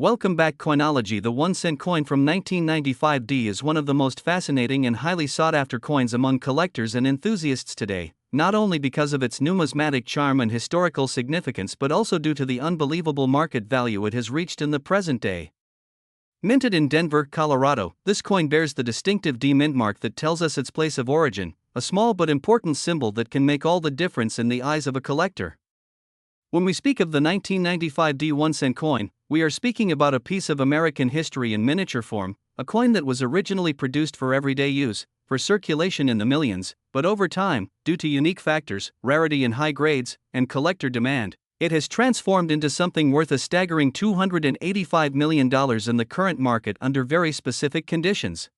Welcome back. Coinology. The 1-cent coin from 1995D is one of the most fascinating and highly sought-after coins among collectors and enthusiasts today, not only because of its numismatic charm and historical significance but also due to the unbelievable market value it has reached in the present day. Minted in Denver, Colorado, this coin bears the distinctive D mint mark that tells us its place of origin, a small but important symbol that can make all the difference in the eyes of a collector. When we speak of the 1995D 1-cent coin, we are speaking about a piece of American history in miniature form, a coin that was originally produced for everyday use, for circulation in the millions, but over time, due to unique factors, rarity in high grades, and collector demand, it has transformed into something worth a staggering $285 million in the current market under very specific conditions.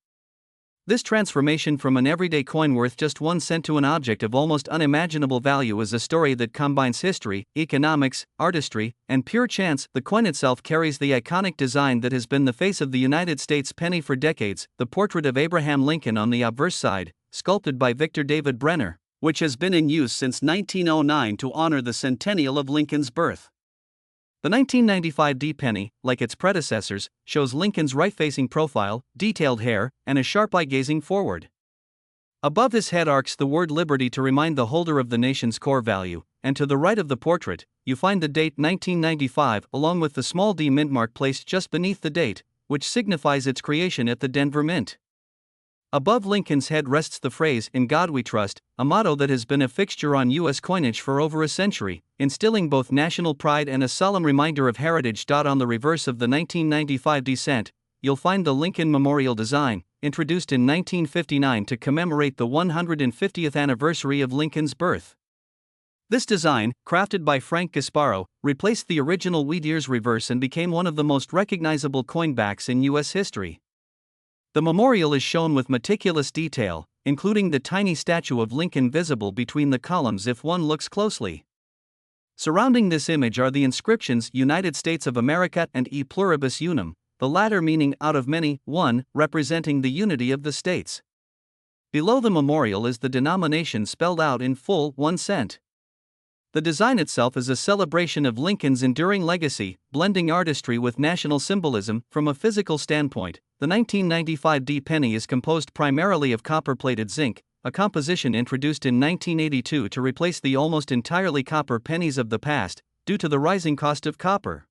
This transformation from an everyday coin worth just 1 cent to an object of almost unimaginable value is a story that combines history, economics, artistry, and pure chance. The coin itself carries the iconic design that has been the face of the United States penny for decades, the portrait of Abraham Lincoln on the obverse side, sculpted by Victor David Brenner, which has been in use since 1909 to honor the centennial of Lincoln's birth. The 1995D penny, like its predecessors, shows Lincoln's right-facing profile, detailed hair, and a sharp eye gazing forward. Above his head arcs the word Liberty to remind the holder of the nation's core value, and to the right of the portrait, you find the date 1995 along with the small D mint mark placed just beneath the date, which signifies its creation at the Denver Mint. Above Lincoln's head rests the phrase, "In God We Trust," a motto that has been a fixture on U.S. coinage for over a century, instilling both national pride and a solemn reminder of heritage. On the reverse of the 1995D cent, you'll find the Lincoln Memorial design, introduced in 1959 to commemorate the 150th anniversary of Lincoln's birth. This design, crafted by Frank Gasparo, replaced the original wheat ears reverse and became one of the most recognizable coin backs in U.S. history. The memorial is shown with meticulous detail, including the tiny statue of Lincoln visible between the columns if one looks closely. Surrounding this image are the inscriptions United States of America and E pluribus unum, the latter meaning out of many, one, representing the unity of the states. Below the memorial is the denomination spelled out in full, 1 cent. The design itself is a celebration of Lincoln's enduring legacy, blending artistry with national symbolism. From a physical standpoint, the 1995D penny is composed primarily of copper-plated zinc, a composition introduced in 1982 to replace the almost entirely copper pennies of the past, due to the rising cost of copper.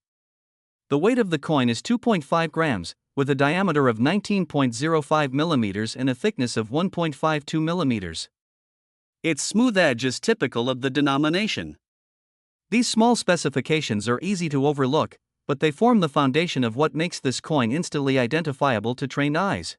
The weight of the coin is 2.5 grams, with a diameter of 19.05 millimeters and a thickness of 1.52 millimeters. Its smooth edge is typical of the denomination. These small specifications are easy to overlook, but they form the foundation of what makes this coin instantly identifiable to trained eyes.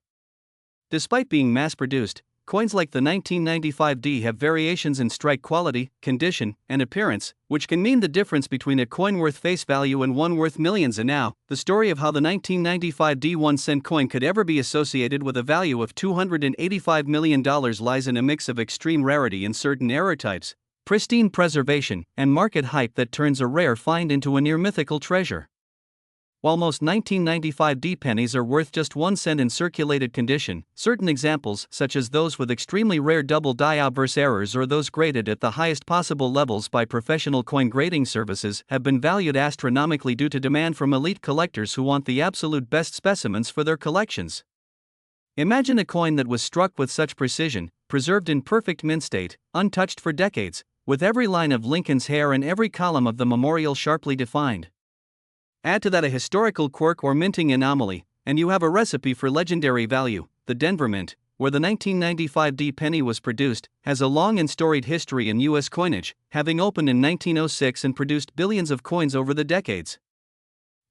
Despite being mass-produced, coins like the 1995D have variations in strike quality, condition, and appearance, which can mean the difference between a coin worth face value and one worth millions. And now, the story of how the 1995D 1-cent coin could ever be associated with a value of $285 million lies in a mix of extreme rarity in certain error types, pristine preservation, and market hype that turns a rare find into a near-mythical treasure. While most 1995D pennies are worth just 1 cent in circulated condition, certain examples, such as those with extremely rare double die obverse errors or those graded at the highest possible levels by professional coin grading services, have been valued astronomically due to demand from elite collectors who want the absolute best specimens for their collections. Imagine a coin that was struck with such precision, preserved in perfect mint state, untouched for decades, with every line of Lincoln's hair and every column of the memorial sharply defined. Add to that a historical quirk or minting anomaly, and you have a recipe for legendary value. The Denver Mint, where the 1995D penny was produced, has a long and storied history in U.S. coinage, having opened in 1906 and produced billions of coins over the decades.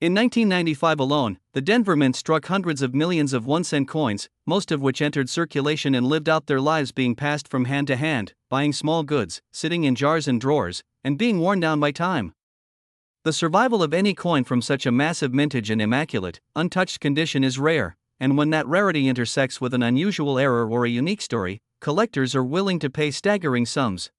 In 1995 alone, the Denver Mint struck hundreds of millions of 1-cent coins, most of which entered circulation and lived out their lives being passed from hand to hand, buying small goods, sitting in jars and drawers, and being worn down by time. The survival of any coin from such a massive mintage and immaculate, untouched condition is rare, and when that rarity intersects with an unusual error or a unique story, collectors are willing to pay staggering sums.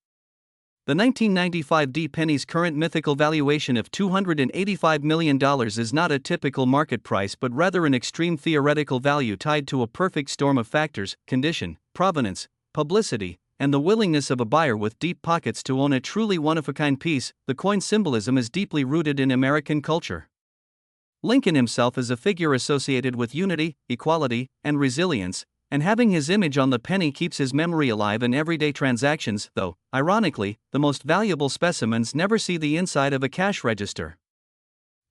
The 1995D penny's current mythical valuation of $285 million is not a typical market price but rather an extreme theoretical value tied to a perfect storm of factors: condition, provenance, publicity, and the willingness of a buyer with deep pockets to own a truly one-of-a-kind piece. The coin's symbolism is deeply rooted in American culture. Lincoln himself is a figure associated with unity, equality, and resilience, and having his image on the penny keeps his memory alive in everyday transactions, though, ironically, the most valuable specimens never see the inside of a cash register.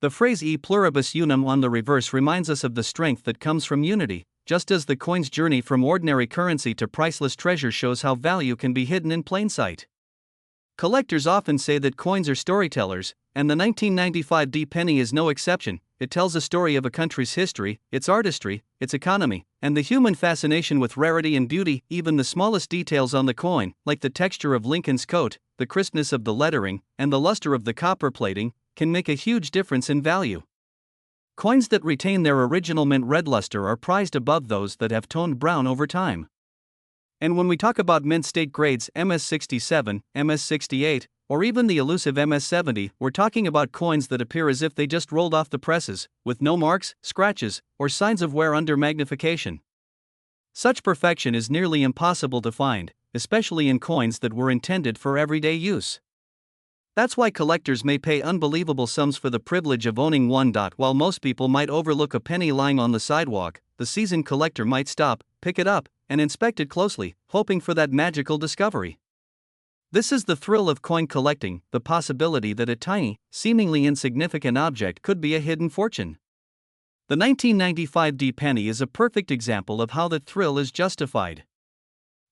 The phrase e pluribus unum on the reverse reminds us of the strength that comes from unity, just as the coin's journey from ordinary currency to priceless treasure shows how value can be hidden in plain sight. Collectors often say that coins are storytellers, and the 1995 D penny is no exception. It tells a story of a country's history, its artistry, its economy, and the human fascination with rarity and beauty. Even the smallest details on the coin, like the texture of Lincoln's coat, the crispness of the lettering, and the luster of the copper plating, can make a huge difference in value. Coins that retain their original mint red luster are prized above those that have toned brown over time. And when we talk about mint state grades MS67, MS68, or even the elusive MS70, we're talking about coins that appear as if they just rolled off the presses, with no marks, scratches, or signs of wear under magnification. Such perfection is nearly impossible to find, especially in coins that were intended for everyday use. That's why collectors may pay unbelievable sums for the privilege of owning one. While most people might overlook a penny lying on the sidewalk, the seasoned collector might stop, pick it up, and inspect it closely, hoping for that magical discovery. This is the thrill of coin collecting, the possibility that a tiny, seemingly insignificant object could be a hidden fortune. The 1995 D penny is a perfect example of how that thrill is justified.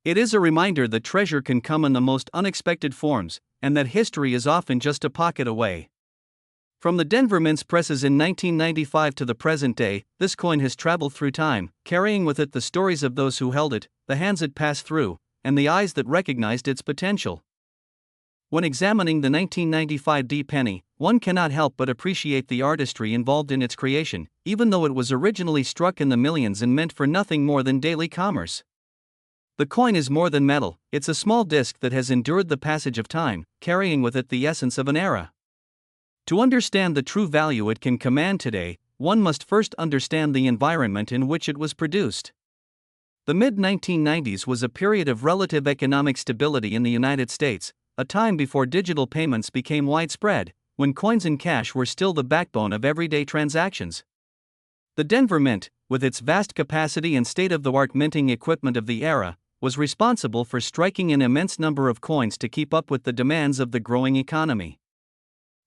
It is a reminder that treasure can come in the most unexpected forms, and that history is often just a pocket away. From the Denver Mint's presses in 1995 to the present day, this coin has traveled through time, carrying with it the stories of those who held it, the hands it passed through, and the eyes that recognized its potential. When examining the 1995 D penny, one cannot help but appreciate the artistry involved in its creation, even though it was originally struck in the millions and meant for nothing more than daily commerce. The coin is more than metal, it's a small disc that has endured the passage of time, carrying with it the essence of an era. To understand the true value it can command today, one must first understand the environment in which it was produced. The mid-1990s was a period of relative economic stability in the United States, a time before digital payments became widespread, when coins and cash were still the backbone of everyday transactions. The Denver Mint, with its vast capacity and state-of-the-art minting equipment of the era, was responsible for striking an immense number of coins to keep up with the demands of the growing economy.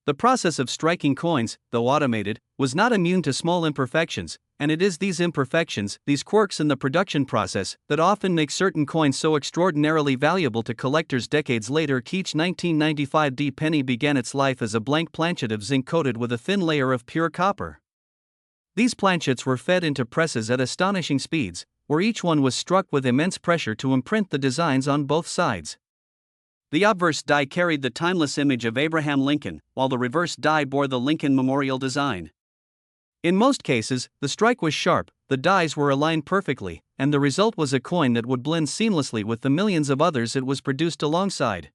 The process of striking coins, though automated, was not immune to small imperfections, and it is these imperfections, these quirks in the production process, that often make certain coins so extraordinarily valuable to collectors decades later. Each 1995 D penny began its life as a blank planchet of zinc coated with a thin layer of pure copper. These planchets were fed into presses at astonishing speeds, where each one was struck with immense pressure to imprint the designs on both sides. The obverse die carried the timeless image of Abraham Lincoln, while the reverse die bore the Lincoln Memorial design. In most cases, the strike was sharp, the dies were aligned perfectly, and the result was a coin that would blend seamlessly with the millions of others it was produced alongside.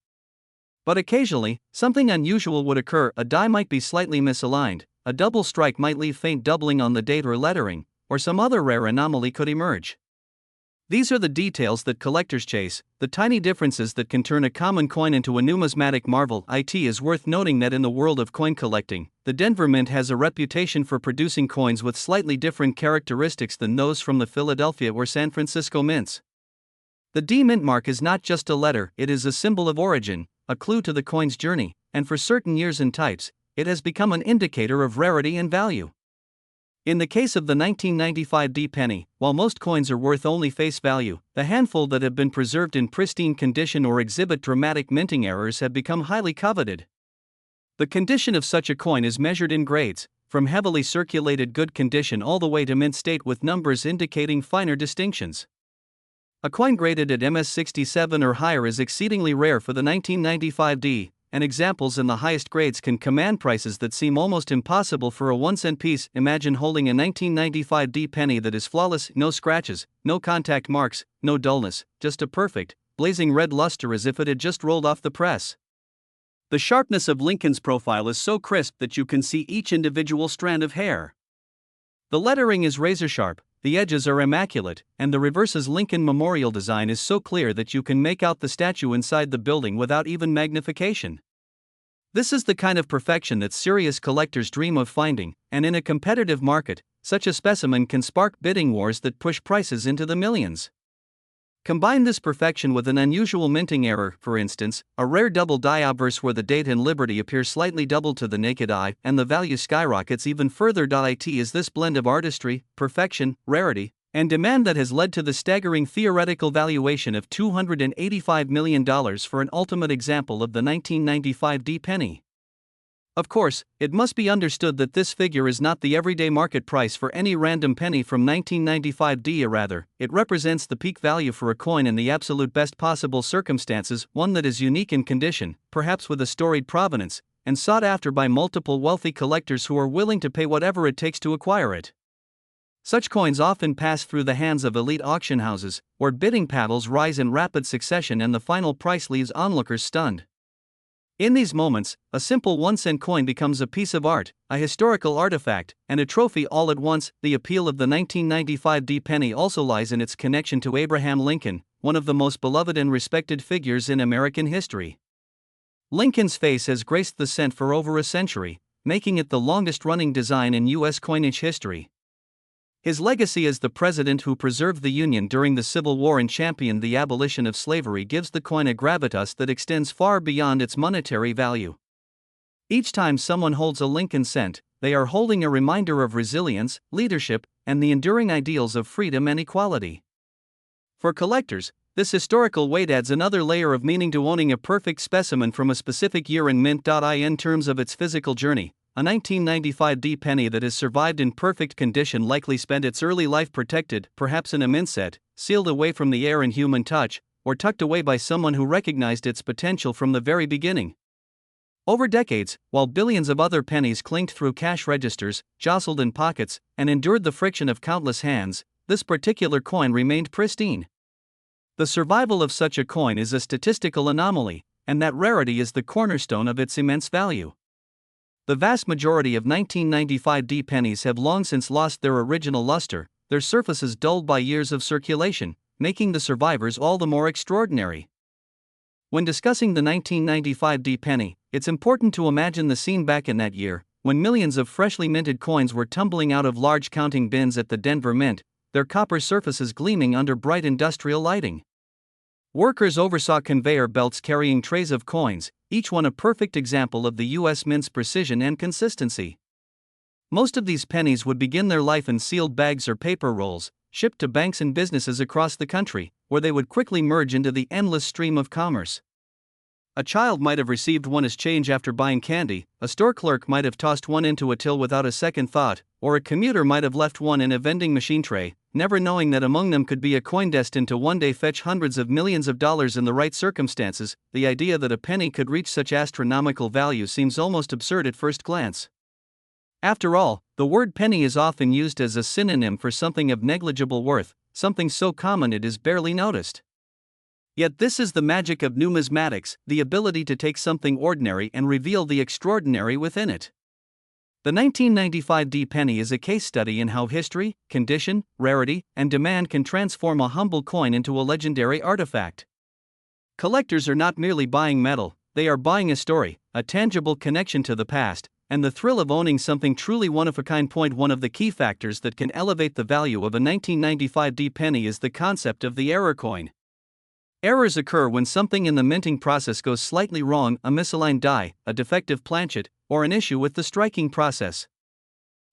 But occasionally, something unusual would occur. A die might be slightly misaligned, a double strike might leave faint doubling on the date or lettering, or some other rare anomaly could emerge. These are the details that collectors chase, the tiny differences that can turn a common coin into a numismatic marvel. It is worth noting that in the world of coin collecting, the Denver Mint has a reputation for producing coins with slightly different characteristics than those from the Philadelphia or San Francisco mints. The D mint mark is not just a letter, it is a symbol of origin, a clue to the coin's journey, and for certain years and types, it has become an indicator of rarity and value. In the case of the 1995 D penny, while most coins are worth only face value, the handful that have been preserved in pristine condition or exhibit dramatic minting errors have become highly coveted. The condition of such a coin is measured in grades, from heavily circulated good condition all the way to mint state with numbers indicating finer distinctions. A coin graded at MS67 or higher is exceedingly rare for the 1995 D, and examples in the highest grades can command prices that seem almost impossible for a 1-cent piece. Imagine holding a 1995 D penny that is flawless, no scratches, no contact marks, no dullness, just a perfect, blazing red luster as if it had just rolled off the press. The sharpness of Lincoln's profile is so crisp that you can see each individual strand of hair. The lettering is razor sharp, the edges are immaculate, and the reverse's Lincoln Memorial design is so clear that you can make out the statue inside the building without even magnification. This is the kind of perfection that serious collectors dream of finding, and in a competitive market, such a specimen can spark bidding wars that push prices into the millions. Combine this perfection with an unusual minting error, for instance, a rare double die obverse where the date and liberty appear slightly double to the naked eye, and the value skyrockets even further. It is this blend of artistry, perfection, rarity, and demand that has led to the staggering theoretical valuation of $285 million for an ultimate example of the 1995 D penny. Of course, it must be understood that this figure is not the everyday market price for any random penny from 1995 D. Rather, it represents the peak value for a coin in the absolute best possible circumstances, one that is unique in condition, perhaps with a storied provenance, and sought after by multiple wealthy collectors who are willing to pay whatever it takes to acquire it. Such coins often pass through the hands of elite auction houses, where bidding paddles rise in rapid succession and the final price leaves onlookers stunned. In these moments, a simple 1-cent coin becomes a piece of art, a historical artifact, and a trophy all at once. The appeal of the 1995 D penny also lies in its connection to Abraham Lincoln, one of the most beloved and respected figures in American history. Lincoln's face has graced the cent for over a century, making it the longest-running design in U.S. coinage history. His legacy as the president who preserved the Union during the Civil War and championed the abolition of slavery gives the coin a gravitas that extends far beyond its monetary value. Each time someone holds a Lincoln cent, they are holding a reminder of resilience, leadership, and the enduring ideals of freedom and equality. For collectors, this historical weight adds another layer of meaning to owning a perfect specimen from a specific year in mint. In terms of its physical journey, a 1995 D penny that has survived in perfect condition likely spent its early life protected, perhaps in a mint set, sealed away from the air and human touch, or tucked away by someone who recognized its potential from the very beginning. Over decades, while billions of other pennies clinked through cash registers, jostled in pockets, and endured the friction of countless hands, this particular coin remained pristine. The survival of such a coin is a statistical anomaly, and that rarity is the cornerstone of its immense value. The vast majority of 1995 D pennies have long since lost their original luster, their surfaces dulled by years of circulation, making the survivors all the more extraordinary. When discussing the 1995 D penny, it's important to imagine the scene back in that year, when millions of freshly minted coins were tumbling out of large counting bins at the Denver Mint, their copper surfaces gleaming under bright industrial lighting. Workers oversaw conveyor belts carrying trays of coins, each one a perfect example of the U.S. Mint's precision and consistency. Most of these pennies would begin their life in sealed bags or paper rolls, shipped to banks and businesses across the country, where they would quickly merge into the endless stream of commerce. A child might have received one as change after buying candy, a store clerk might have tossed one into a till without a second thought, or a commuter might have left one in a vending machine tray, never knowing that among them could be a coin destined to one day fetch hundreds of millions of dollars in the right circumstances. The idea that a penny could reach such astronomical value seems almost absurd at first glance. After all, the word penny is often used as a synonym for something of negligible worth, something so common it is barely noticed. Yet this is the magic of numismatics, the ability to take something ordinary and reveal the extraordinary within it. The 1995 D penny is a case study in how history, condition, rarity, and demand can transform a humble coin into a legendary artifact. Collectors are not merely buying metal, they are buying a story, a tangible connection to the past, and the thrill of owning something truly one-of-a-kind. One of the key factors that can elevate the value of a 1995 D penny is the concept of the error coin. Errors occur when something in the minting process goes slightly wrong: a misaligned die, a defective planchet, or an issue with the striking process.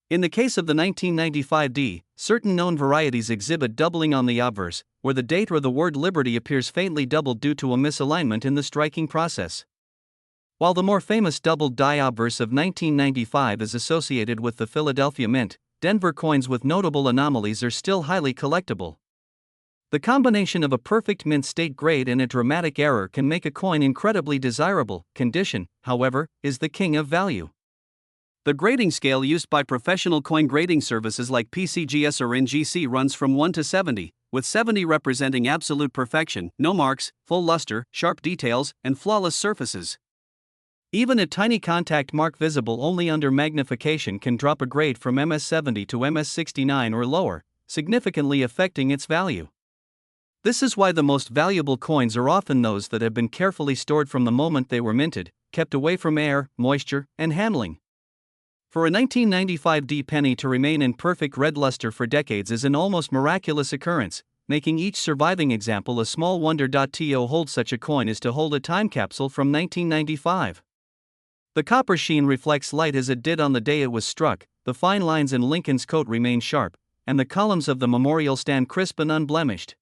In the case of the 1995 D, certain known varieties exhibit doubling on the obverse, where the date or the word liberty appears faintly doubled due to a misalignment in the striking process. While the more famous doubled die obverse of 1995 is associated with the Philadelphia Mint, Denver coins with notable anomalies are still highly collectible. The combination of a perfect mint state grade and a dramatic error can make a coin incredibly desirable. Condition, however, is the king of value. The grading scale used by professional coin grading services like PCGS or NGC runs from 1 to 70, with 70 representing absolute perfection, no marks, full luster, sharp details, and flawless surfaces. Even a tiny contact mark visible only under magnification can drop a grade from MS70 to MS69 or lower, significantly affecting its value. This is why the most valuable coins are often those that have been carefully stored from the moment they were minted, kept away from air, moisture, and handling. For a 1995D penny to remain in perfect red luster for decades is an almost miraculous occurrence, making each surviving example a small wonder. To hold such a coin is to hold a time capsule from 1995. The copper sheen reflects light as it did on the day it was struck, the fine lines in Lincoln's coat remain sharp, and the columns of the memorial stand crisp and unblemished.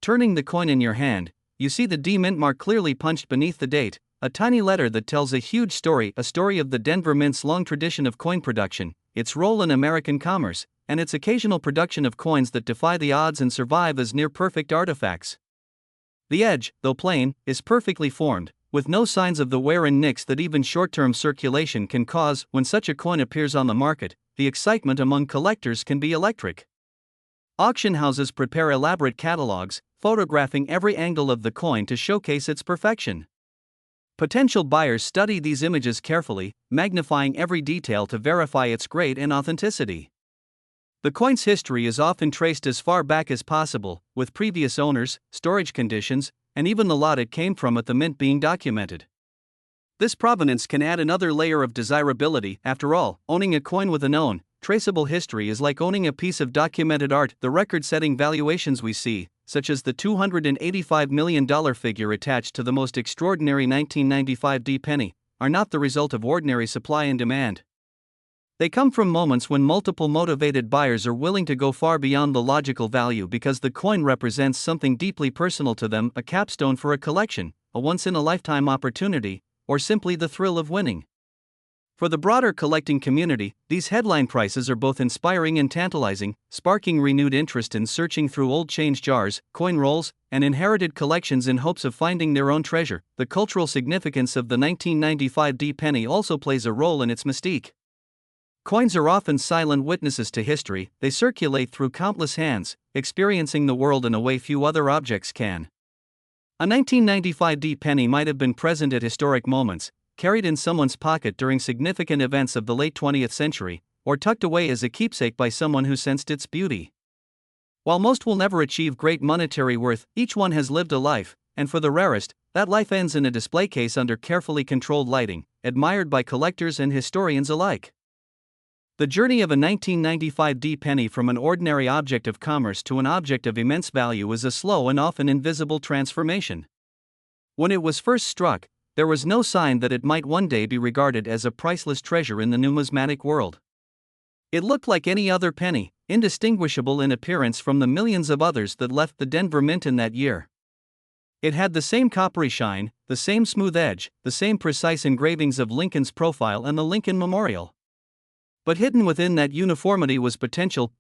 Turning the coin in your hand, you see the D Mint mark clearly punched beneath the date, a tiny letter that tells a huge story, a story of the Denver Mint's long tradition of coin production, its role in American commerce, and its occasional production of coins that defy the odds and survive as near-perfect artifacts. The edge, though plain, is perfectly formed, with no signs of the wear and nicks that even short-term circulation can cause. When such a coin appears on the market, the excitement among collectors can be electric. Auction houses prepare elaborate catalogs, photographing every angle of the coin to showcase its perfection. Potential buyers study these images carefully, magnifying every detail to verify its grade and authenticity. The coin's history is often traced as far back as possible, with previous owners, storage conditions, and even the lot it came from at the mint being documented. This provenance can add another layer of desirability. After all, owning a coin with a known, traceable history is like owning a piece of documented art. The record-setting valuations we see, such as the $285 million figure attached to the most extraordinary 1995D penny, are not the result of ordinary supply and demand. They come from moments when multiple motivated buyers are willing to go far beyond the logical value because the coin represents something deeply personal to them, a capstone for a collection, a once-in-a-lifetime opportunity, or simply the thrill of winning. For the broader collecting community, these headline prices are both inspiring and tantalizing, sparking renewed interest in searching through old change jars, coin rolls, and inherited collections in hopes of finding their own treasure. The cultural significance of the 1995D penny also plays a role in its mystique. Coins are often silent witnesses to history, they circulate through countless hands, experiencing the world in a way few other objects can. A 1995D penny might have been present at historic moments, carried in someone's pocket during significant events of the late 20th century, or tucked away as a keepsake by someone who sensed its beauty. While most will never achieve great monetary worth, each one has lived a life, and for the rarest, that life ends in a display case under carefully controlled lighting, admired by collectors and historians alike. The journey of a 1995D penny from an ordinary object of commerce to an object of immense value is a slow and often invisible transformation. When it was first struck, there was no sign that it might one day be regarded as a priceless treasure in the numismatic world. It looked like any other penny, indistinguishable in appearance from the millions of others that left the Denver Mint in that year. It had the same coppery shine, the same smooth edge, the same precise engravings of Lincoln's profile and the Lincoln Memorial. But hidden within that uniformity was potential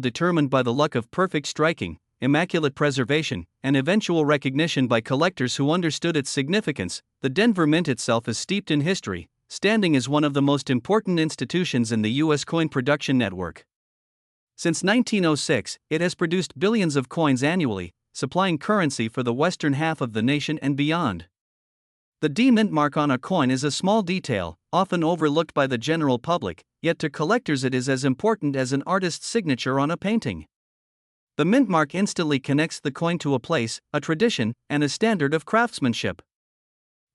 determined by the luck of perfect striking, immaculate preservation, and eventual recognition by collectors who understood its significance. The Denver Mint itself is steeped in history, standing as one of the most important institutions in the U.S. coin production network. Since 1906, it has produced billions of coins annually, supplying currency for the western half of the nation and beyond. The D Mint mark on a coin is a small detail, often overlooked by the general public, yet to collectors it is as important as an artist's signature on a painting. The mint mark instantly connects the coin to a place, a tradition, and a standard of craftsmanship.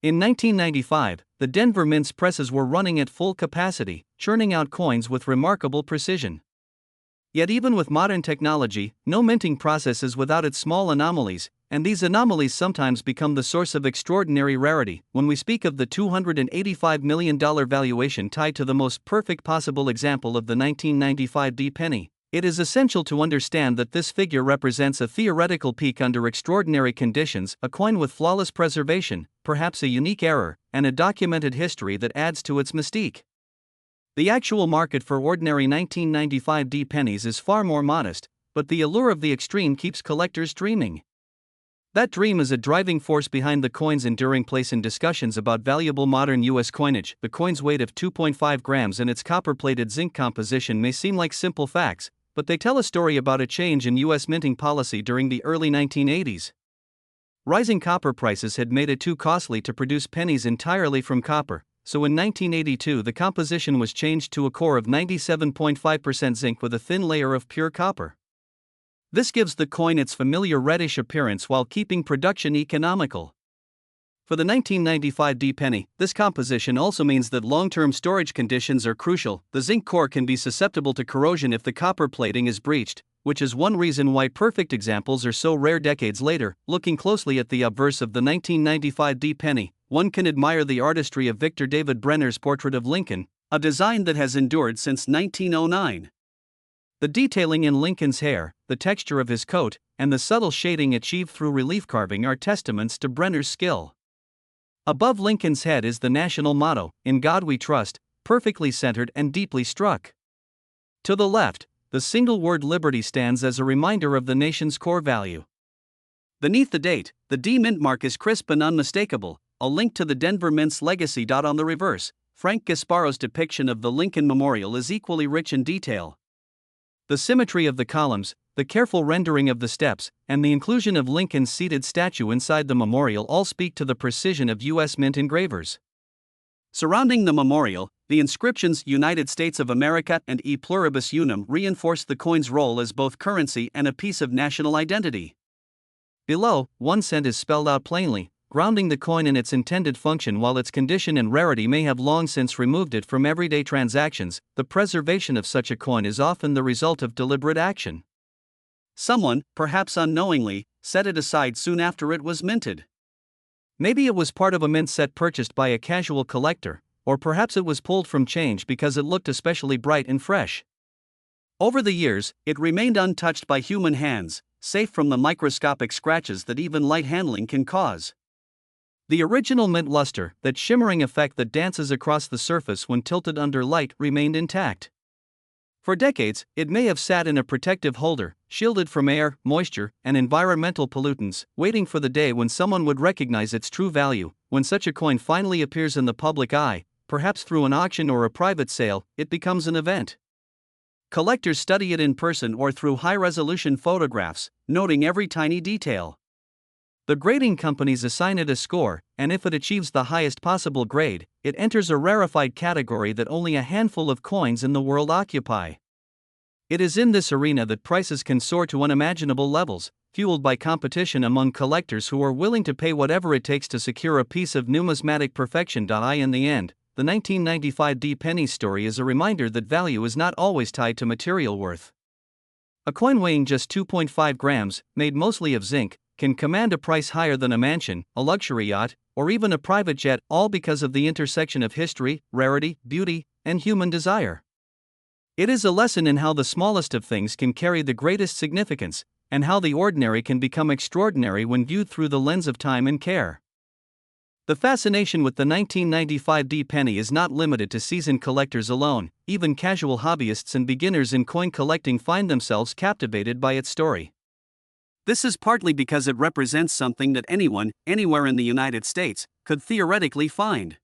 In 1995, the Denver Mint's presses were running at full capacity, churning out coins with remarkable precision. Yet even with modern technology, no minting process is without its small anomalies, and these anomalies sometimes become the source of extraordinary rarity. When we speak of the $285 million valuation tied to the most perfect possible example of the 1995D penny, it is essential to understand that this figure represents a theoretical peak under extraordinary conditions, a coin with flawless preservation, perhaps a unique error, and a documented history that adds to its mystique. The actual market for ordinary 1995D pennies is far more modest, but the allure of the extreme keeps collectors dreaming. That dream is a driving force behind the coin's enduring place in discussions about valuable modern U.S. coinage. The coin's weight of 2.5 grams and its copper-plated zinc composition may seem like simple facts, but they tell a story about a change in U.S. minting policy during the early 1980s. Rising copper prices had made it too costly to produce pennies entirely from copper, so in 1982 the composition was changed to a core of 97.5% zinc with a thin layer of pure copper. This gives the coin its familiar reddish appearance while keeping production economical. For the 1995 D penny, this composition also means that long-term storage conditions are crucial. The zinc core can be susceptible to corrosion if the copper plating is breached, which is one reason why perfect examples are so rare decades later. Looking closely at the obverse of the 1995 D penny, one can admire the artistry of Victor David Brenner's portrait of Lincoln, a design that has endured since 1909. The detailing in Lincoln's hair, the texture of his coat, and the subtle shading achieved through relief carving are testaments to Brenner's skill. Above Lincoln's head is the national motto, "In God We Trust," perfectly centered and deeply struck. To the left, the single word liberty stands as a reminder of the nation's core value. Beneath the date, the D Mint mark is crisp and unmistakable, a link to the Denver Mint's legacy. On the reverse, Frank Gasparo's depiction of the Lincoln Memorial is equally rich in detail. The symmetry of the columns, the careful rendering of the steps, and the inclusion of Lincoln's seated statue inside the memorial all speak to the precision of U.S. Mint engravers. Surrounding the memorial, the inscriptions "United States of America" and "E Pluribus Unum" reinforce the coin's role as both currency and a piece of national identity. Below, 1 cent is spelled out plainly, grounding the coin in its intended function. While its condition and rarity may have long since removed it from everyday transactions, the preservation of such a coin is often the result of deliberate action. Someone, perhaps unknowingly, set it aside soon after it was minted. Maybe it was part of a mint set purchased by a casual collector, or perhaps it was pulled from change because it looked especially bright and fresh. Over the years, it remained untouched by human hands, safe from the microscopic scratches that even light handling can cause. The original mint luster, that shimmering effect that dances across the surface when tilted under light, remained intact. For decades, it may have sat in a protective holder, shielded from air, moisture, and environmental pollutants, waiting for the day when someone would recognize its true value. When such a coin finally appears in the public eye, perhaps through an auction or a private sale, it becomes an event. Collectors study it in person or through high-resolution photographs, noting every tiny detail. The grading companies assign it a score, and if it achieves the highest possible grade, it enters a rarefied category that only a handful of coins in the world occupy. It is in this arena that prices can soar to unimaginable levels, fueled by competition among collectors who are willing to pay whatever it takes to secure a piece of numismatic perfection. In the end, the 1995 D penny story is a reminder that value is not always tied to material worth. A coin weighing just 2.5 grams, made mostly of zinc, can command a price higher than a mansion, a luxury yacht, or even a private jet, all because of the intersection of history, rarity, beauty, and human desire. It is a lesson in how the smallest of things can carry the greatest significance, and how the ordinary can become extraordinary when viewed through the lens of time and care. The fascination with the 1995 D penny is not limited to seasoned collectors alone. Even casual hobbyists and beginners in coin collecting find themselves captivated by its story. This is partly because it represents something that anyone, anywhere in the United States, could theoretically find.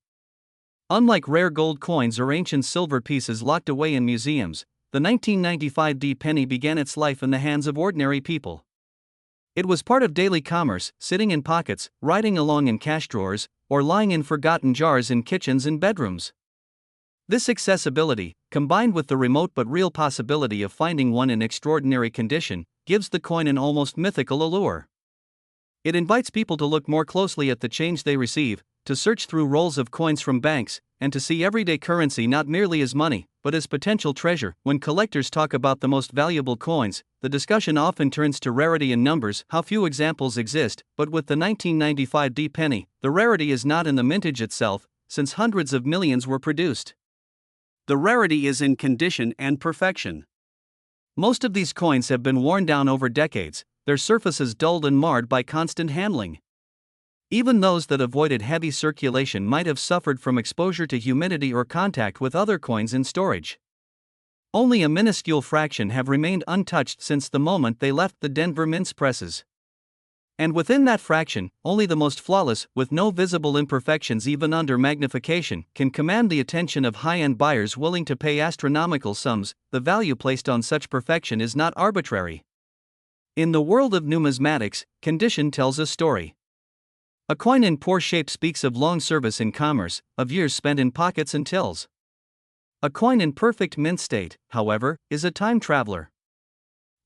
Unlike rare gold coins or ancient silver pieces locked away in museums, the 1995 D penny began its life in the hands of ordinary people. It was part of daily commerce, sitting in pockets, riding along in cash drawers, or lying in forgotten jars in kitchens and bedrooms. This accessibility, combined with the remote but real possibility of finding one in extraordinary condition, gives the coin an almost mythical allure. It invites people to look more closely at the change they receive, to search through rolls of coins from banks, and to see everyday currency not merely as money, but as potential treasure. When collectors talk about the most valuable coins, the discussion often turns to rarity and numbers, how few examples exist. But with the 1995 D penny, the rarity is not in the mintage itself, since hundreds of millions were produced. The rarity is in condition and perfection. Most of these coins have been worn down over decades, their surfaces dulled and marred by constant handling. Even those that avoided heavy circulation might have suffered from exposure to humidity or contact with other coins in storage. Only a minuscule fraction have remained untouched since the moment they left the Denver Mint's presses. And within that fraction, only the most flawless, with no visible imperfections even under magnification, can command the attention of high-end buyers willing to pay astronomical sums. The value placed on such perfection is not arbitrary. In the world of numismatics, condition tells a story. A coin in poor shape speaks of long service in commerce, of years spent in pockets and tills. A coin in perfect mint state, however, is a time traveler.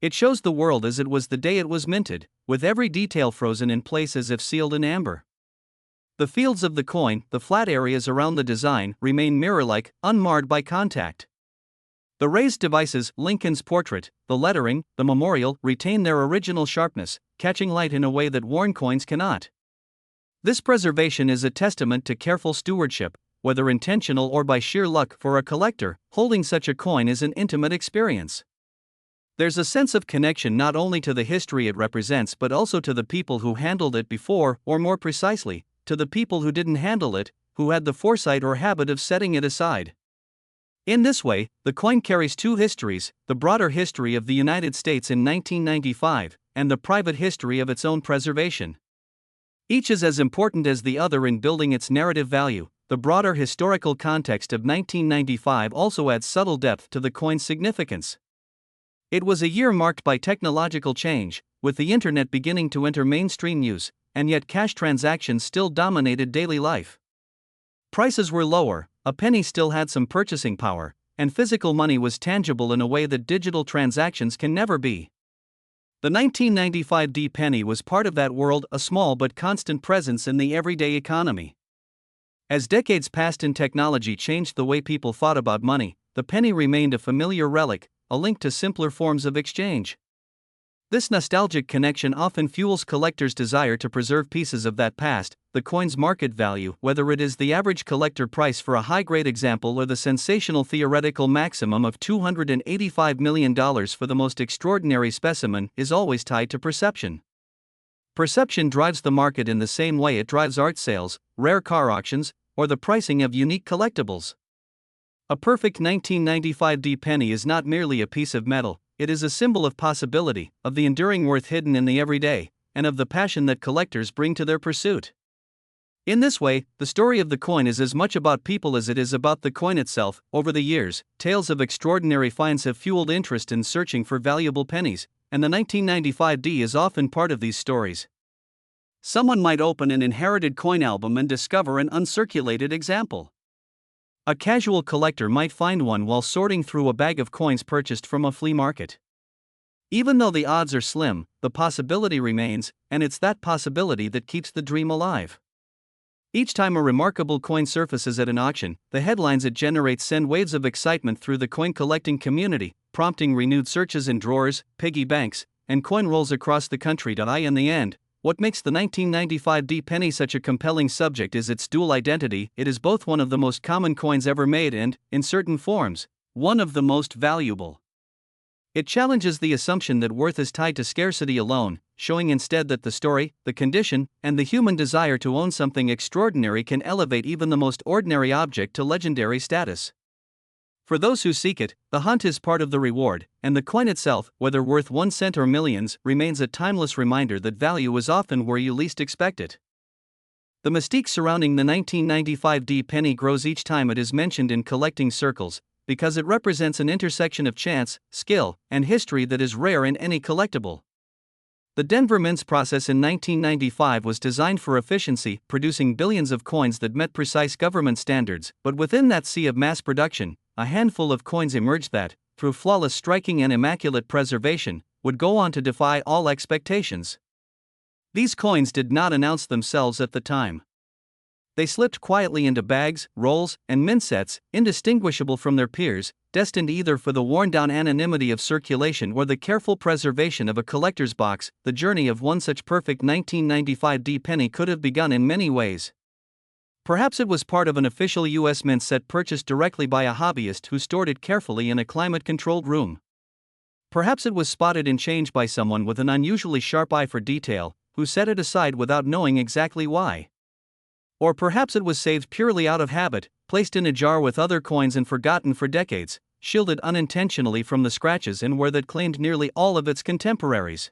It shows the world as it was the day it was minted, with every detail frozen in place as if sealed in amber. The fields of the coin, the flat areas around the design, remain mirror-like, unmarred by contact. The raised devices, Lincoln's portrait, the lettering, the memorial, retain their original sharpness, catching light in a way that worn coins cannot. This preservation is a testament to careful stewardship, whether intentional or by sheer luck. For a collector, holding such a coin is an intimate experience. There's a sense of connection not only to the history it represents but also to the people who handled it before, or more precisely, to the people who didn't handle it, who had the foresight or habit of setting it aside. In this way, the coin carries two histories: the broader history of the United States in 1995, and the private history of its own preservation. Each is as important as the other in building its narrative value. The broader historical context of 1995 also adds subtle depth to the coin's significance. It was a year marked by technological change, with the internet beginning to enter mainstream use, and yet cash transactions still dominated daily life. Prices were lower, a penny still had some purchasing power, and physical money was tangible in a way that digital transactions can never be. The 1995 D penny was part of that world, a small but constant presence in the everyday economy. As decades passed and technology changed the way people thought about money, the penny remained a familiar relic, a link to simpler forms of exchange. This nostalgic connection often fuels collectors' desire to preserve pieces of that past. The coin's market value, whether it is the average collector price for a high-grade example or the sensational theoretical maximum of $285 million for the most extraordinary specimen, is always tied to perception. Perception drives the market in the same way it drives art sales, rare car auctions, or the pricing of unique collectibles. A perfect 1995 D penny is not merely a piece of metal. It is a symbol of possibility, of the enduring worth hidden in the everyday, and of the passion that collectors bring to their pursuit. In this way, the story of the coin is as much about people as it is about the coin itself. Over the years, tales of extraordinary finds have fueled interest in searching for valuable pennies, and the 1995 D is often part of these stories. Someone might open an inherited coin album and discover an uncirculated example. A casual collector might find one while sorting through a bag of coins purchased from a flea market. Even though the odds are slim, the possibility remains, and it's that possibility that keeps the dream alive. Each time a remarkable coin surfaces at an auction, the headlines it generates send waves of excitement through the coin collecting community, prompting renewed searches in drawers, piggy banks, and coin rolls across the country. In the end, what makes the 1995 D penny such a compelling subject is its dual identity. It is both one of the most common coins ever made and, in certain forms, one of the most valuable. It challenges the assumption that worth is tied to scarcity alone, showing instead that the story, the condition, and the human desire to own something extraordinary can elevate even the most ordinary object to legendary status. For those who seek it, the hunt is part of the reward, and the coin itself, whether worth 1 cent or millions, remains a timeless reminder that value is often where you least expect it. The mystique surrounding the 1995 D penny grows each time it is mentioned in collecting circles, because it represents an intersection of chance, skill, and history that is rare in any collectible. The Denver Mint's process in 1995 was designed for efficiency, producing billions of coins that met precise government standards, but within that sea of mass production, a handful of coins emerged that, through flawless striking and immaculate preservation, would go on to defy all expectations. These coins did not announce themselves at the time. They slipped quietly into bags, rolls, and mint sets, indistinguishable from their peers, destined either for the worn-down anonymity of circulation or the careful preservation of a collector's box. The journey of one such perfect 1995 D penny could have begun in many ways. Perhaps it was part of an official U.S. mint set purchased directly by a hobbyist who stored it carefully in a climate-controlled room. Perhaps it was spotted in change by someone with an unusually sharp eye for detail, who set it aside without knowing exactly why. Or perhaps it was saved purely out of habit, placed in a jar with other coins and forgotten for decades, shielded unintentionally from the scratches and wear that claimed nearly all of its contemporaries.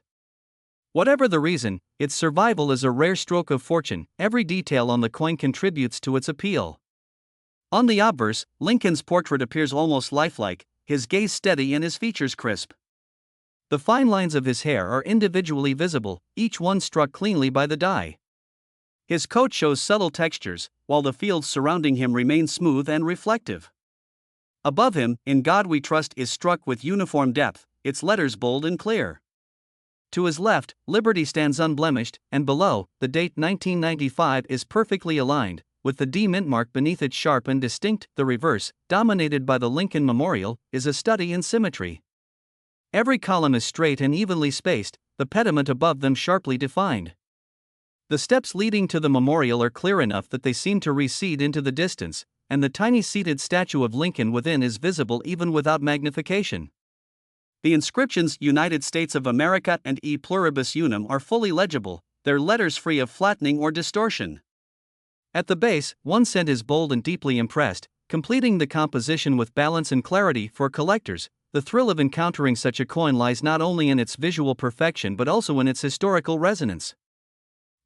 Whatever the reason, its survival is a rare stroke of fortune. Every detail on the coin contributes to its appeal. On the obverse, Lincoln's portrait appears almost lifelike, his gaze steady and his features crisp. The fine lines of his hair are individually visible, each one struck cleanly by the die. His coat shows subtle textures, while the fields surrounding him remain smooth and reflective. Above him, "In God We Trust" is struck with uniform depth, its letters bold and clear. To his left, liberty stands unblemished, and below, the date 1995 is perfectly aligned, with the D mint mark beneath it sharp and distinct. The reverse, dominated by the Lincoln Memorial, is a study in symmetry. Every column is straight and evenly spaced, the pediment above them sharply defined. The steps leading to the memorial are clear enough that they seem to recede into the distance, and the tiny seated statue of Lincoln within is visible even without magnification. The inscriptions United States of America and E pluribus unum are fully legible, their letters free of flattening or distortion. At the base, 1 cent is bold and deeply impressed, completing the composition with balance and clarity. For collectors, the thrill of encountering such a coin lies not only in its visual perfection but also in its historical resonance.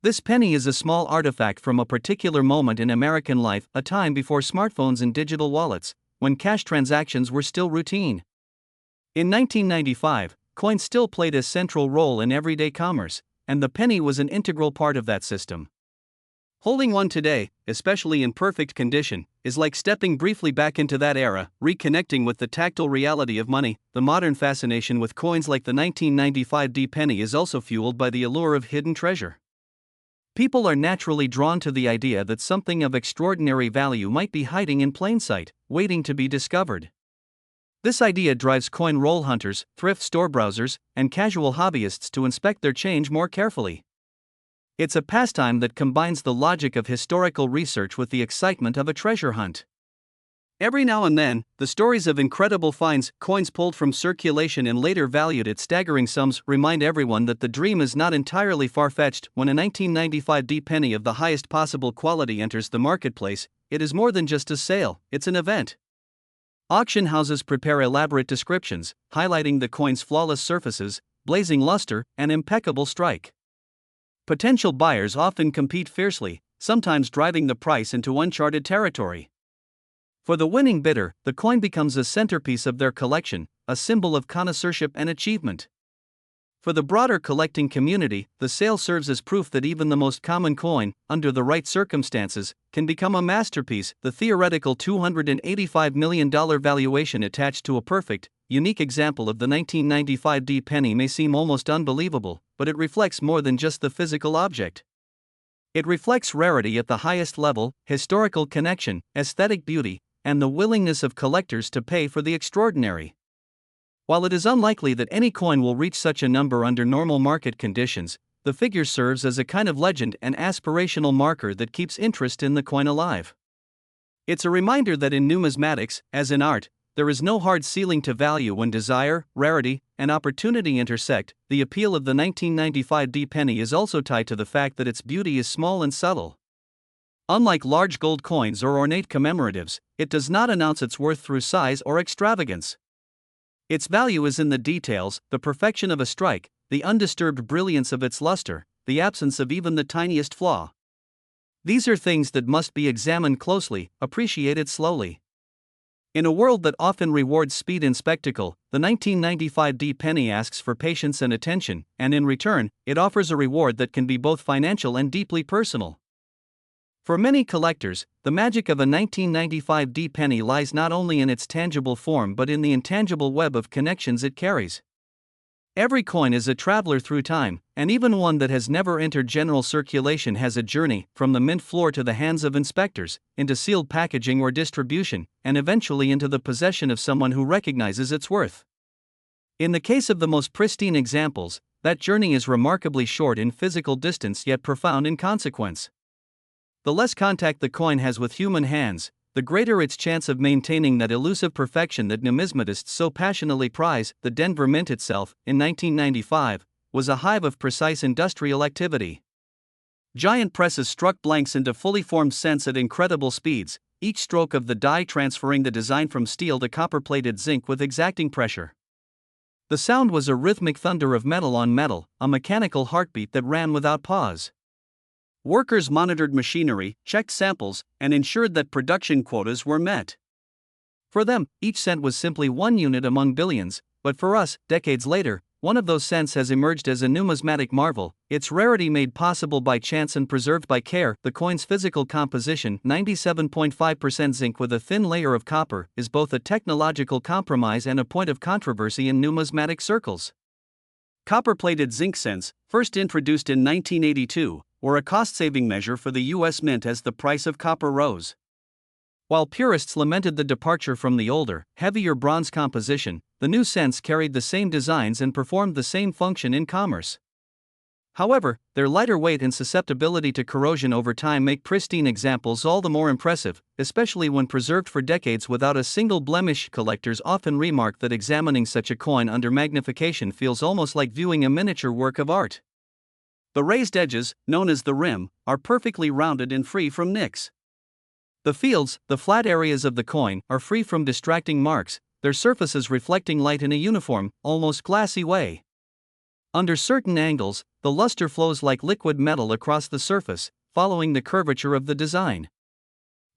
This penny is a small artifact from a particular moment in American life, a time before smartphones and digital wallets, when cash transactions were still routine. In 1995, coins still played a central role in everyday commerce, and the penny was an integral part of that system. Holding one today, especially in perfect condition, is like stepping briefly back into that era, reconnecting with the tactile reality of money. The modern fascination with coins like the 1995 D penny is also fueled by the allure of hidden treasure. People are naturally drawn to the idea that something of extraordinary value might be hiding in plain sight, waiting to be discovered. This idea drives coin roll hunters, thrift store browsers, and casual hobbyists to inspect their change more carefully. It's a pastime that combines the logic of historical research with the excitement of a treasure hunt. Every now and then, the stories of incredible finds, coins pulled from circulation and later valued at staggering sums, remind everyone that the dream is not entirely far-fetched. When a 1995 D penny of the highest possible quality enters the marketplace, it is more than just a sale, it's an event. Auction houses prepare elaborate descriptions, highlighting the coin's flawless surfaces, blazing luster, and impeccable strike. Potential buyers often compete fiercely, sometimes driving the price into uncharted territory. For the winning bidder, the coin becomes a centerpiece of their collection, a symbol of connoisseurship and achievement. For the broader collecting community, the sale serves as proof that even the most common coin, under the right circumstances, can become a masterpiece. The theoretical $285 million valuation attached to a perfect, unique example of the 1995 D penny may seem almost unbelievable, but it reflects more than just the physical object. It reflects rarity at the highest level, historical connection, aesthetic beauty, and the willingness of collectors to pay for the extraordinary. While it is unlikely that any coin will reach such a number under normal market conditions, the figure serves as a kind of legend and aspirational marker that keeps interest in the coin alive. It's a reminder that in numismatics, as in art, there is no hard ceiling to value when desire, rarity, and opportunity intersect. The appeal of the 1995 D penny is also tied to the fact that its beauty is small and subtle. Unlike large gold coins or ornate commemoratives, it does not announce its worth through size or extravagance. Its value is in the details, the perfection of a strike, the undisturbed brilliance of its luster, the absence of even the tiniest flaw. These are things that must be examined closely, appreciated slowly. In a world that often rewards speed and spectacle, the 1995 D penny asks for patience and attention, and in return, it offers a reward that can be both financial and deeply personal. For many collectors, the magic of a 1995 D penny lies not only in its tangible form but in the intangible web of connections it carries. Every coin is a traveler through time, and even one that has never entered general circulation has a journey, from the mint floor to the hands of inspectors, into sealed packaging or distribution, and eventually into the possession of someone who recognizes its worth. In the case of the most pristine examples, that journey is remarkably short in physical distance yet profound in consequence. The less contact the coin has with human hands, the greater its chance of maintaining that elusive perfection that numismatists so passionately prize. The Denver Mint itself, in 1995, was a hive of precise industrial activity. Giant presses struck blanks into fully formed cents at incredible speeds, each stroke of the die transferring the design from steel to copper-plated zinc with exacting pressure. The sound was a rhythmic thunder of metal on metal, a mechanical heartbeat that ran without pause. Workers monitored machinery, checked samples, and ensured that production quotas were met. For them, each cent was simply one unit among billions, but for us, decades later, one of those cents has emerged as a numismatic marvel, its rarity made possible by chance and preserved by care. The coin's physical composition, 97.5% zinc with a thin layer of copper, is both a technological compromise and a point of controversy in numismatic circles. Copper-plated zinc cents, first introduced in 1982, were a cost-saving measure for the U.S. Mint as the price of copper rose. While purists lamented the departure from the older, heavier bronze composition, the new cents carried the same designs and performed the same function in commerce. However, their lighter weight and susceptibility to corrosion over time make pristine examples all the more impressive, especially when preserved for decades without a single blemish. Collectors often remark that examining such a coin under magnification feels almost like viewing a miniature work of art. The raised edges, known as the rim, are perfectly rounded and free from nicks. The fields, the flat areas of the coin, are free from distracting marks, their surfaces reflecting light in a uniform, almost glassy way. Under certain angles, the luster flows like liquid metal across the surface, following the curvature of the design.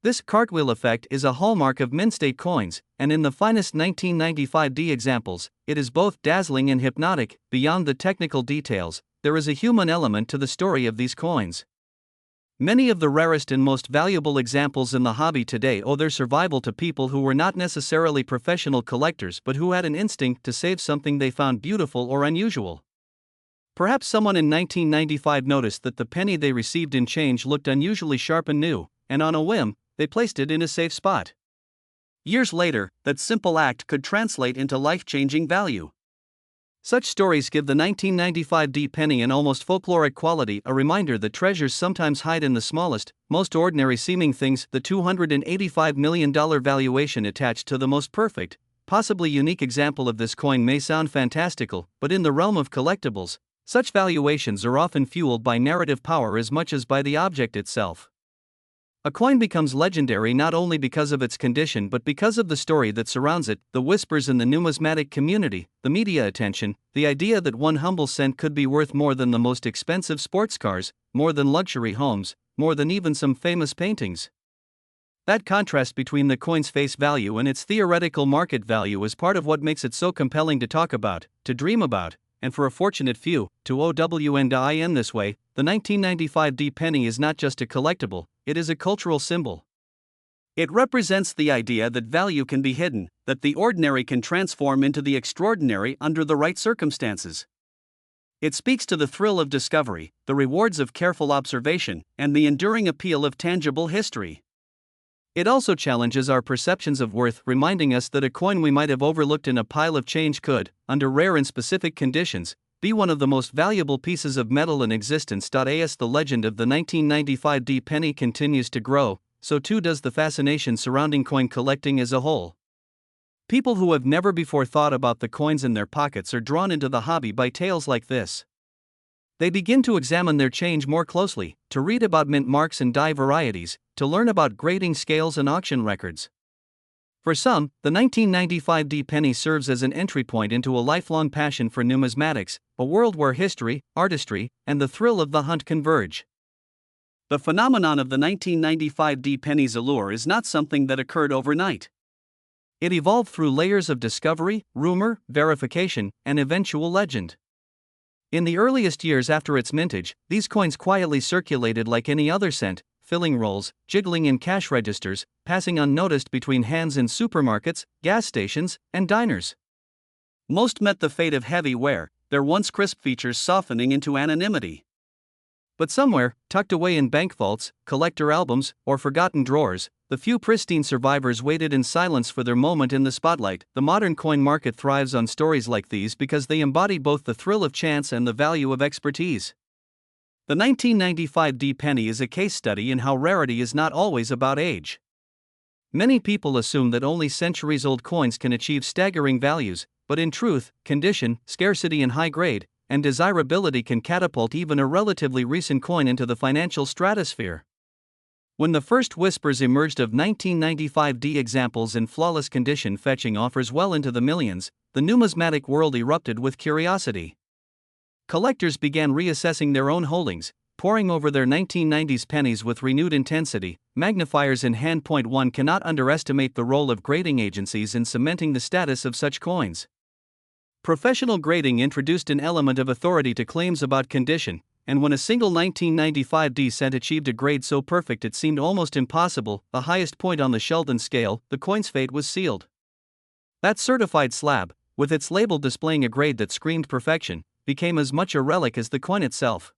This cartwheel effect is a hallmark of mint-state coins, and in the finest 1995D examples, it is both dazzling and hypnotic. Beyond the technical details, there is a human element to the story of these coins. Many of the rarest and most valuable examples in the hobby today owe their survival to people who were not necessarily professional collectors but who had an instinct to save something they found beautiful or unusual. Perhaps someone in 1995 noticed that the penny they received in change looked unusually sharp and new, and on a whim, they placed it in a safe spot. Years later, that simple act could translate into life-changing value. Such stories give the 1995D penny an almost folkloric quality, a reminder that treasures sometimes hide in the smallest, most ordinary seeming things. The $285 million valuation attached to the most perfect, possibly unique example of this coin may sound fantastical, but in the realm of collectibles, such valuations are often fueled by narrative power as much as by the object itself. A coin becomes legendary not only because of its condition but because of the story that surrounds it, the whispers in the numismatic community, the media attention, the idea that one humble cent could be worth more than the most expensive sports cars, more than luxury homes, more than even some famous paintings. That contrast between the coin's face value and its theoretical market value is part of what makes it so compelling to talk about, to dream about, and for a fortunate few, to own this way. The 1995D penny is not just a collectible, it is a cultural symbol. It represents the idea that value can be hidden, that the ordinary can transform into the extraordinary under the right circumstances. It speaks to the thrill of discovery, the rewards of careful observation, and the enduring appeal of tangible history. It also challenges our perceptions of worth, reminding us that a coin we might have overlooked in a pile of change could, under rare and specific conditions, be one of the most valuable pieces of metal in existence. As the legend of the 1995D penny continues to grow, so too does the fascination surrounding coin collecting as a whole. People who have never before thought about the coins in their pockets are drawn into the hobby by tales like this. They begin to examine their change more closely, to read about mint marks and die varieties, to learn about grading scales and auction records. For some, the 1995D penny serves as an entry point into a lifelong passion for numismatics, a world where history, artistry, and the thrill of the hunt converge. The phenomenon of the 1995D penny's allure is not something that occurred overnight. It evolved through layers of discovery, rumor, verification, and eventual legend. In the earliest years after its mintage, these coins quietly circulated like any other cent, filling rolls, jiggling in cash registers, passing unnoticed between hands in supermarkets, gas stations, and diners. Most met the fate of heavy wear, their once crisp features softening into anonymity. But somewhere, tucked away in bank vaults, collector albums, or forgotten drawers, the few pristine survivors waited in silence for their moment in the spotlight. The modern coin market thrives on stories like these because they embody both the thrill of chance and the value of expertise. The 1995D penny is a case study in how rarity is not always about age. Many people assume that only centuries-old coins can achieve staggering values, but in truth, condition, scarcity and high grade, and desirability can catapult even a relatively recent coin into the financial stratosphere. When the first whispers emerged of 1995D examples in flawless condition fetching offers well into the millions, the numismatic world erupted with curiosity. Collectors began reassessing their own holdings, poring over their 1990s pennies with renewed intensity. Magnifiers in hand. One cannot underestimate the role of grading agencies in cementing the status of such coins. Professional grading introduced an element of authority to claims about condition, and when a single 1995D cent achieved a grade so perfect it seemed almost impossible, the highest point on the Sheldon scale, the coin's fate was sealed. That certified slab, with its label displaying a grade that screamed perfection, became as much a relic as the coin itself.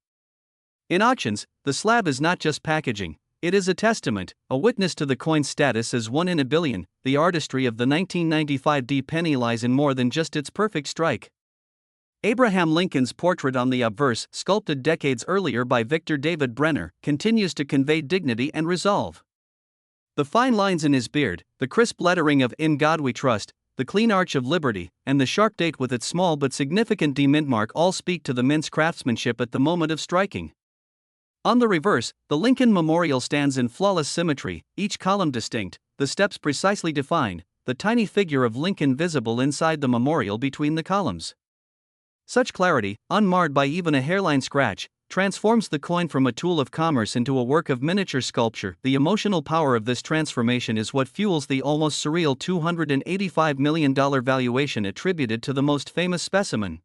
In auctions, the slab is not just packaging, it is a testament, a witness to the coin's status as one in a billion. The artistry of the 1995 D penny lies in more than just its perfect strike. Abraham Lincoln's portrait on the obverse, sculpted decades earlier by Victor David Brenner, continues to convey dignity and resolve. The fine lines in his beard, the crisp lettering of "In God We Trust," the clean arch of Liberty, and the sharp date with its small but significant D mint mark all speak to the mint's craftsmanship at the moment of striking. On the reverse, the Lincoln Memorial stands in flawless symmetry, each column distinct, the steps precisely defined, the tiny figure of Lincoln visible inside the memorial between the columns. Such clarity, unmarred by even a hairline scratch, transforms the coin from a tool of commerce into a work of miniature sculpture. The emotional power of this transformation is what fuels the almost surreal $285 million valuation attributed to the most famous specimen.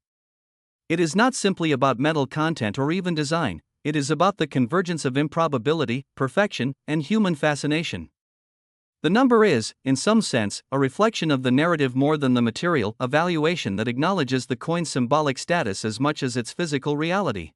It is not simply about metal content or even design, it is about the convergence of improbability, perfection, and human fascination. The number is, in some sense, a reflection of the narrative more than the material, a valuation that acknowledges the coin's symbolic status as much as its physical reality.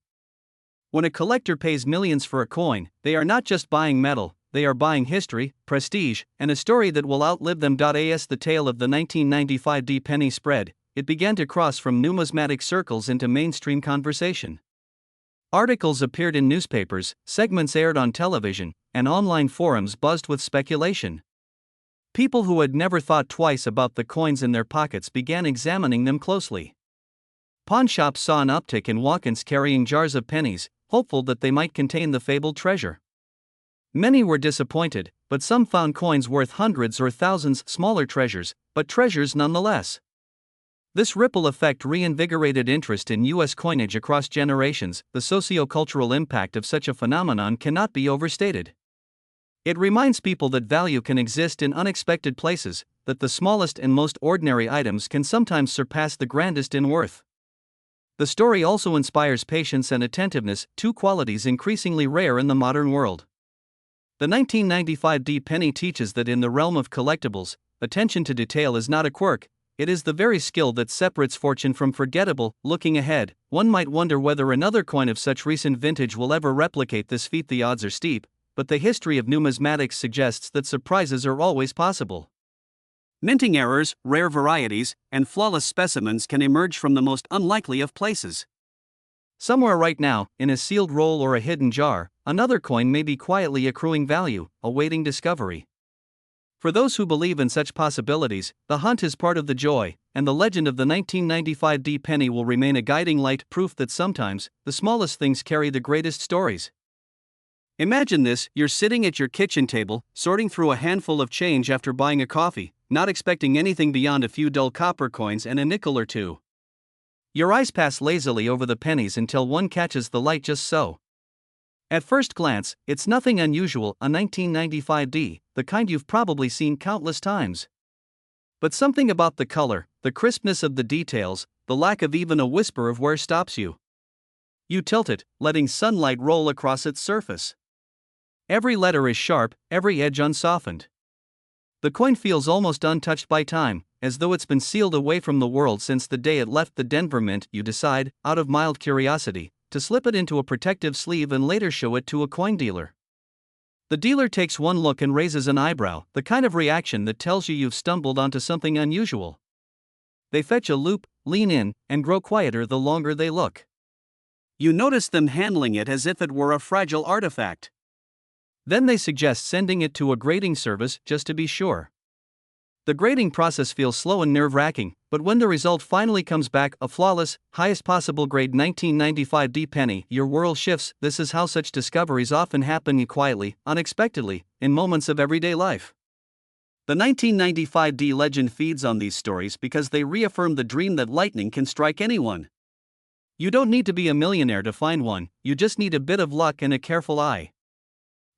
When a collector pays millions for a coin, they are not just buying metal, they are buying history, prestige, and a story that will outlive them. As the tale of the 1995 D penny spread, it began to cross from numismatic circles into mainstream conversation. Articles appeared in newspapers, segments aired on television, and online forums buzzed with speculation. People who had never thought twice about the coins in their pockets began examining them closely. Pawnshops saw an uptick in walk-ins carrying jars of pennies, hopeful that they might contain the fabled treasure. Many were disappointed, but some found coins worth hundreds or thousands, smaller treasures, but treasures nonetheless. This ripple effect reinvigorated interest in U.S. coinage across generations. The socio-cultural impact of such a phenomenon cannot be overstated. It reminds people that value can exist in unexpected places, that the smallest and most ordinary items can sometimes surpass the grandest in worth. The story also inspires patience and attentiveness, two qualities increasingly rare in the modern world. The 1995 D penny teaches that in the realm of collectibles, attention to detail is not a quirk, it is the very skill that separates fortune from forgettable. Looking ahead, one might wonder whether another coin of such recent vintage will ever replicate this feat. The odds are steep, but the history of numismatics suggests that surprises are always possible. Minting errors, rare varieties, and flawless specimens can emerge from the most unlikely of places. Somewhere right now, in a sealed roll or a hidden jar, another coin may be quietly accruing value, awaiting discovery. For those who believe in such possibilities, the hunt is part of the joy, and the legend of the 1995 D penny will remain a guiding light, proof that sometimes, the smallest things carry the greatest stories. Imagine this: you're sitting at your kitchen table, sorting through a handful of change after buying a coffee, not expecting anything beyond a few dull copper coins and a nickel or two. Your eyes pass lazily over the pennies until one catches the light just so. At first glance, it's nothing unusual, a 1995 D, the kind you've probably seen countless times. But something about the color, the crispness of the details, the lack of even a whisper of wear stops you. You tilt it, letting sunlight roll across its surface. Every letter is sharp, every edge unsoftened. The coin feels almost untouched by time, as though it's been sealed away from the world since the day it left the Denver Mint. You decide, out of mild curiosity, to slip it into a protective sleeve and later show it to a coin dealer. The dealer takes one look and raises an eyebrow, the kind of reaction that tells you you've stumbled onto something unusual. They fetch a loupe, lean in, and grow quieter the longer they look. You notice them handling it as if it were a fragile artifact. Then they suggest sending it to a grading service just to be sure. The grading process feels slow and nerve-wracking, but when the result finally comes back, a flawless, highest possible grade 1995 D penny, your world shifts. This is how such discoveries often happen, quietly, unexpectedly, in moments of everyday life. The 1995 D legend feeds on these stories because they reaffirm the dream that lightning can strike anyone. You don't need to be a millionaire to find one, you just need a bit of luck and a careful eye.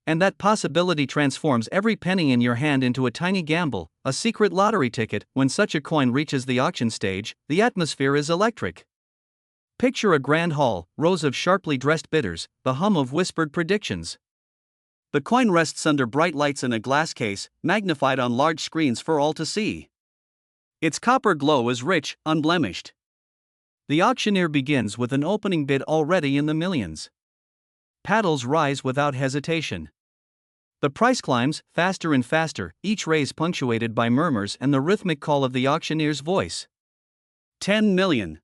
And that possibility transforms every penny in your hand into a tiny gamble, a secret lottery ticket. When such a coin reaches the auction stage, the atmosphere is electric. Picture a grand hall, rows of sharply dressed bidders, the hum of whispered predictions. The coin rests under bright lights in a glass case, magnified on large screens for all to see. Its copper glow is rich, unblemished. The auctioneer begins with an opening bid already in the millions. Paddles rise without hesitation. The price climbs, faster and faster, each raise punctuated by murmurs and the rhythmic call of the auctioneer's voice. 10 million.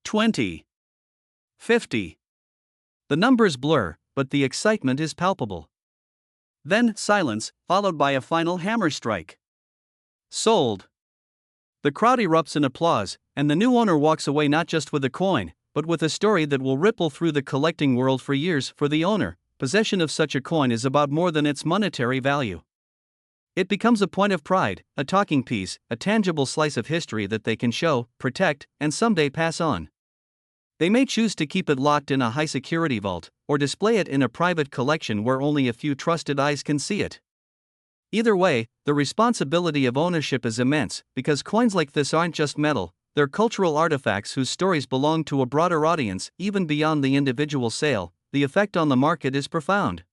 20. 50. The numbers blur, but the excitement is palpable. Then silence, followed by a final hammer strike. Sold. The crowd erupts in applause, and the new owner walks away not just with a coin, but with a story that will ripple through the collecting world for years. For the owner, possession of such a coin is about more than its monetary value. It becomes a point of pride, a talking piece, a tangible slice of history that they can show, protect, and someday pass on. They may choose to keep it locked in a high-security vault, or display it in a private collection where only a few trusted eyes can see it. Either way, the responsibility of ownership is immense, because coins like this aren't just metal, they're cultural artifacts whose stories belong to a broader audience. Even beyond the individual sale, the effect on the market is profound.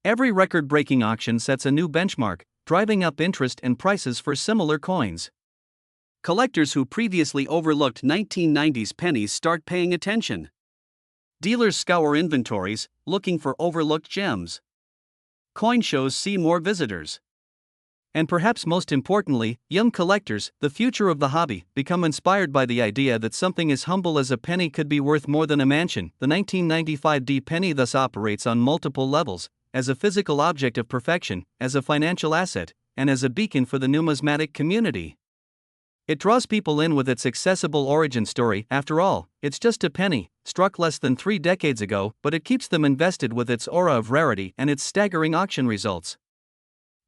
Every record-breaking auction sets a new benchmark, driving up interest and prices for similar coins. Collectors who previously overlooked 1990s pennies start paying attention. Dealers scour inventories, looking for overlooked gems. Coin shows see more visitors. And perhaps most importantly, young collectors, the future of the hobby, become inspired by the idea that something as humble as a penny could be worth more than a mansion. The 1995 penny thus operates on multiple levels: as a physical object of perfection, as a financial asset, and as a beacon for the numismatic community. It draws people in with its accessible origin story. After all, it's just a penny, struck less than 3 decades ago, but it keeps them invested with its aura of rarity and its staggering auction results.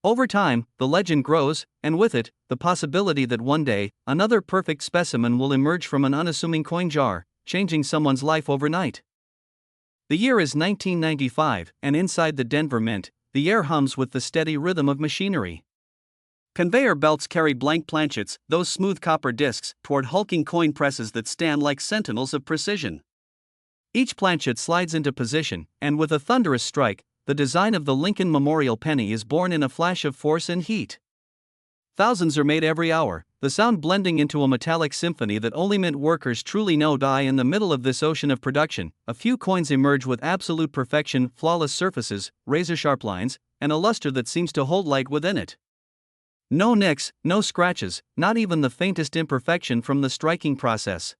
Over time, the legend grows, and with it, the possibility that one day, another perfect specimen will emerge from an unassuming coin jar, changing someone's life overnight. The year is 1995, and inside the Denver Mint, the air hums with the steady rhythm of machinery. Conveyor belts carry blank planchets, those smooth copper discs, toward hulking coin presses that stand like sentinels of precision. Each planchet slides into position, and with a thunderous strike, the design of the Lincoln Memorial penny is born in a flash of force and heat. Thousands are made every hour, the sound blending into a metallic symphony that only mint workers truly know. In the middle of this ocean of production, a few coins emerge with absolute perfection: flawless surfaces, razor-sharp lines, and a luster that seems to hold light within it. No nicks, no scratches, not even the faintest imperfection from the striking process.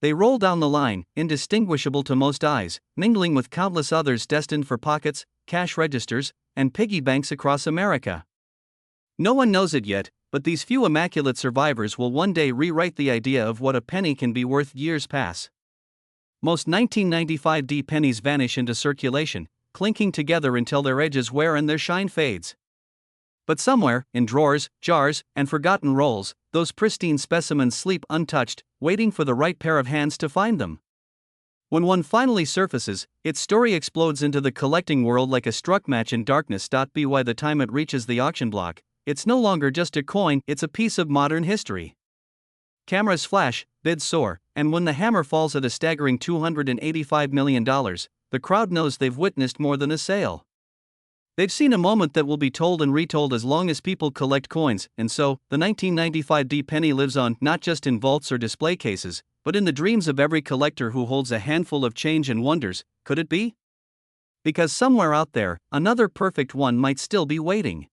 They roll down the line, indistinguishable to most eyes, mingling with countless others destined for pockets, cash registers, and piggy banks across America. No one knows it yet, but these few immaculate survivors will one day rewrite the idea of what a penny can be worth. Years pass. Most 1995 pennies vanish into circulation, clinking together until their edges wear and their shine fades. But somewhere, in drawers, jars, and forgotten rolls, those pristine specimens sleep untouched, waiting for the right pair of hands to find them. When one finally surfaces, its story explodes into the collecting world like a struck match in darkness. By the time it reaches the auction block, it's no longer just a coin, it's a piece of modern history. Cameras flash, bids soar, and when the hammer falls at a staggering $285 million, the crowd knows they've witnessed more than a sale. They've seen a moment that will be told and retold as long as people collect coins. And so, the 1995 penny lives on, not just in vaults or display cases, but in the dreams of every collector who holds a handful of change and wonders, could it be? Because somewhere out there, another perfect one might still be waiting.